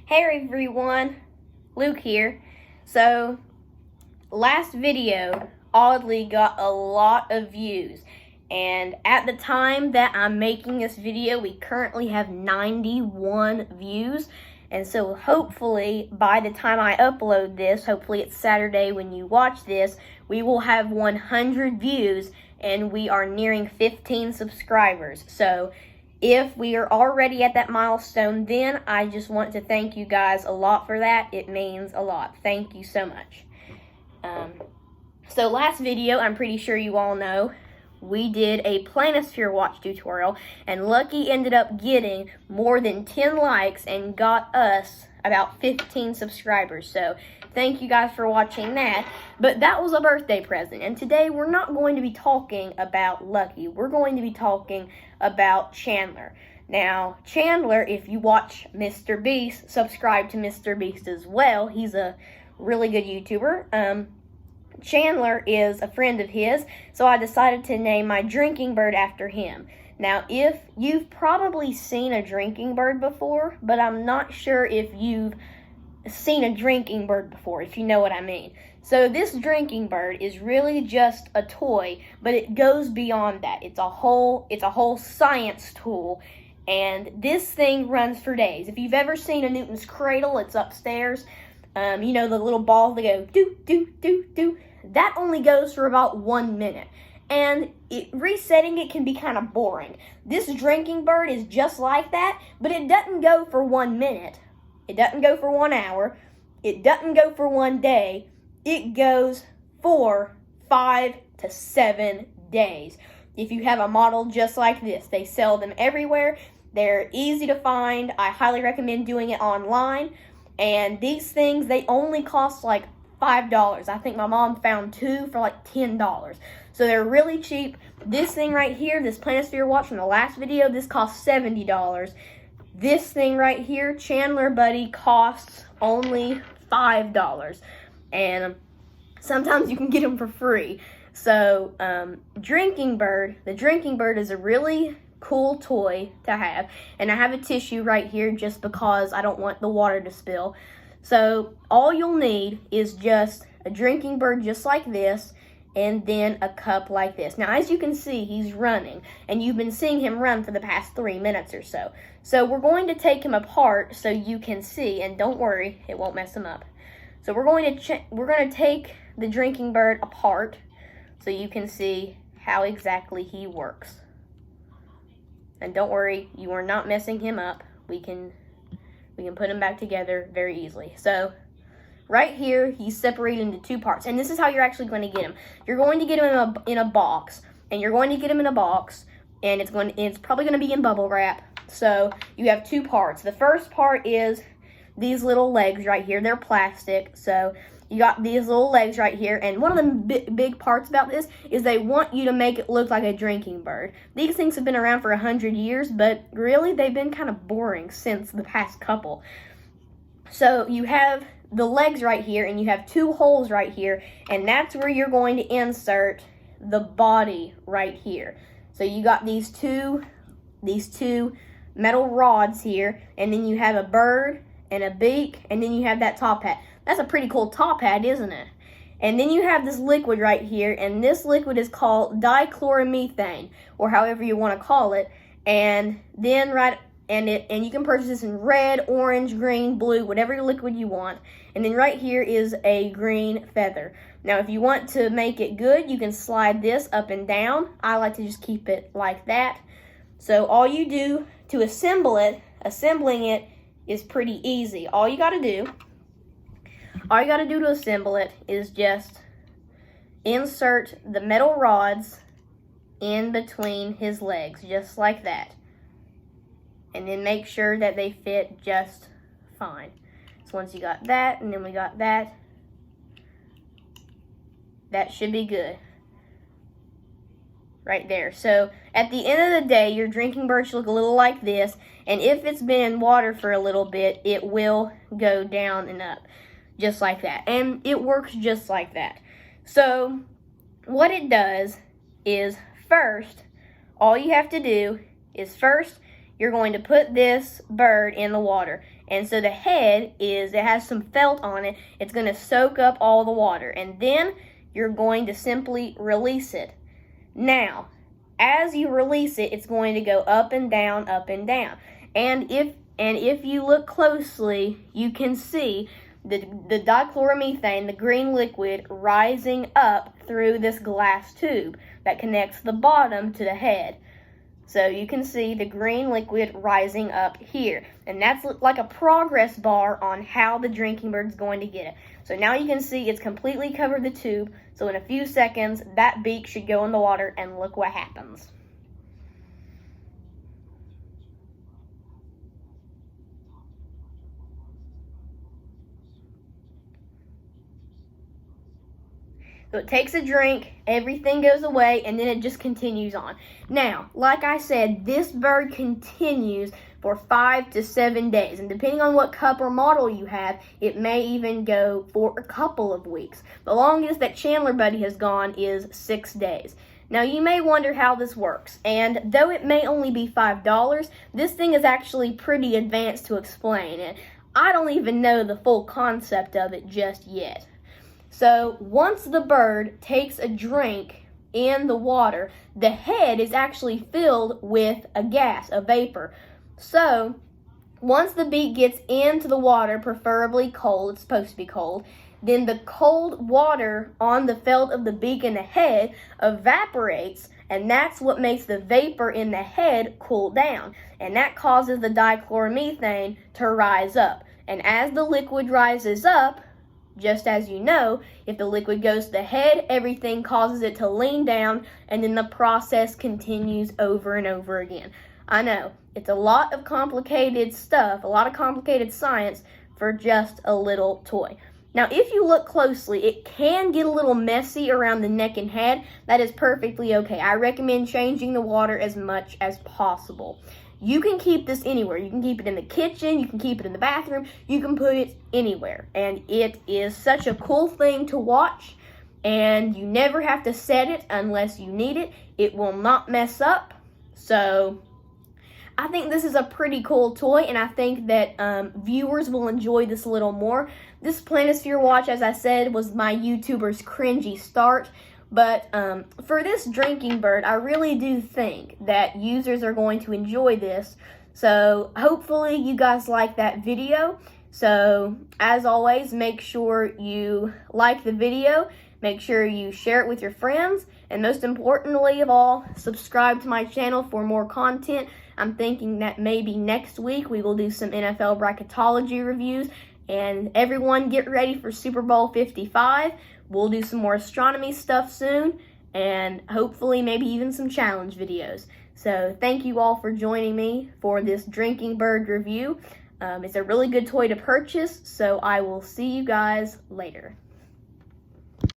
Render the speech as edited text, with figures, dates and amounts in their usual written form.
Hey everyone, Luke here. So, last video oddly got a lot of views, and at the time that I'm making this video, we currently have 91 views, and so hopefully by the time I upload this, hopefully it's Saturday when you watch this, we will have 100 views, and we are nearing 15 subscribers. So, if we are already at that milestone, then I just want to thank you guys a lot for that. It means a lot. Thank you so much. So last video, I'm pretty sure you all know, we did a Planisphere watch tutorial, and Lucky ended up getting more than 10 likes and got us about 15 subscribers. So thank you guys for watching that. But that was a birthday present, and today we're not going to be talking about Lucky. We're going to be talking about Chandler. Now, Chandler, if you watch Mr. Beast, subscribe to Mr. Beast as well. He's a really good YouTuber. Chandler is a friend of his, so I decided to name my drinking bird after him. Now, if you've probably seen a drinking bird before, but I'm not sure if you've seen a drinking bird before, if you know what I mean. So this drinking bird is really just a toy, but it goes beyond that. It's a whole science tool, and this thing runs for days. If you've ever seen a Newton's cradle, it's upstairs. You know, the little balls that go do, do, do, do. That only goes for about 1 minute. And resetting it can be kind of boring. This drinking bird is just like that, but it doesn't go for 1 minute. It doesn't go for 1 hour. It doesn't go for 1 day. It goes for 5 to 7 days. If you have a model just like this, they sell them everywhere. They're easy to find. I highly recommend doing it online. And these things, they only cost like $5. I think my mom found 2 for like $10. So they're really cheap. This thing right here, this Planisphere watch from the last video, this costs $70. This thing right here, Chandler Buddy, costs only $5. And sometimes you can get them for free. So, the Drinking Bird is a really cool toy to have. And I have a tissue right here just because I don't want the water to spill. So all you'll need is just a drinking bird just like this, and then a cup like this. Now, as you can see, he's running, and you've been seeing him run for the past 3 minutes or so. So we're going to take him apart so you can see, and don't worry, it won't mess him up. So we're going to take the drinking bird apart so you can see how exactly he works. And don't worry, you are not messing him up. We can put him back together very easily. So, right here, he's separated into 2 parts. And this is how you're actually going to get him. You're going to get him in a box. And you're going to get him in a box. And it's probably going to be in bubble wrap. So, you have 2 parts. The first part is these little legs right here. They're plastic. So, you got these little legs right here, and one of the big parts about this is they want you to make it look like a drinking bird. These things have been around for 100 years, but really they've been kind of boring since the past couple. So you have the legs right here, and you have 2 holes right here, and that's where you're going to insert the body right here. So you got these two metal rods here, and then you have a bird and a beak, and then you have that top hat. That's a pretty cool top hat, isn't it? And then you have this liquid right here, and this liquid is called dichloromethane, or however you want to call it. And then and you can purchase this in red, orange, green, blue, whatever liquid you want. And then right here is a green feather. Now, if you want to make it good, you can slide this up and down. I like to just keep it like that. So all you do to assembling it is pretty easy. All you got to do to assemble it is just insert the metal rods in between his legs, just like that. And then make sure that they fit just fine. So once you got that, and then we got that, that should be good. Right there. So at the end of the day, your drinking bird should look a little like this. And if it's been in water for a little bit, it will go down and up. Just like that. And it works just like that. So what it does is first, all you have to do is first you're going to put this bird in the water. And so the head it has some felt on it. It's going to soak up all the water. And then you're going to simply release it. Now, as you release it, it's going to go up and down, up and down. And if you look closely, you can see the dichloromethane, the green liquid, rising up through this glass tube that connects the bottom to the head. So you can see the green liquid rising up here. And that's like a progress bar on how the drinking bird's going to get it. So now you can see it's completely covered the tube. So in a few seconds, that beak should go in the water, and look what happens. So it takes a drink, everything goes away, and then it just continues on. Now, like I said, this bird continues for 5 to 7 days. And depending on what cup or model you have, it may even go for a couple of weeks. The longest that Chandler Buddy has gone is 6 days. Now, you may wonder how this works. And though it may only be $5, this thing is actually pretty advanced to explain. And I don't even know the full concept of it just yet. So once the bird takes a drink in the water, the head is actually filled with a gas, a vapor. So once the beak gets into the water, preferably cold, it's supposed to be cold, then the cold water on the felt of the beak and the head evaporates, and that's what makes the vapor in the head cool down. And that causes the dichloromethane to rise up. And as the liquid rises up, just as you know, if the liquid goes to the head, everything causes it to lean down, and then the process continues over and over again. I know, it's a lot of complicated stuff, a lot of complicated science for just a little toy. Now, if you look closely, it can get a little messy around the neck and head. That is perfectly okay. I recommend changing the water as much as possible. You can keep this anywhere. You can keep it in the kitchen, you can keep it in the bathroom, you can put it anywhere. And it is such a cool thing to watch, and you never have to set it unless you need it. It will not mess up. So I think this is a pretty cool toy, and I think that viewers will enjoy this a little more. This Planisphere watch, as I said, was my YouTuber's cringy start. But for this drinking bird, I really do think that users are going to enjoy this. So hopefully you guys like that video. So as always, make sure you like the video. Make sure you share it with your friends. And most importantly of all, subscribe to my channel for more content. I'm thinking that maybe next week we will do some NFL bracketology reviews. And everyone get ready for Super Bowl 55. We'll do some more astronomy stuff soon, and hopefully maybe even some challenge videos. So thank you all for joining me for this drinking bird review. It's a really good toy to purchase, so I will see you guys later.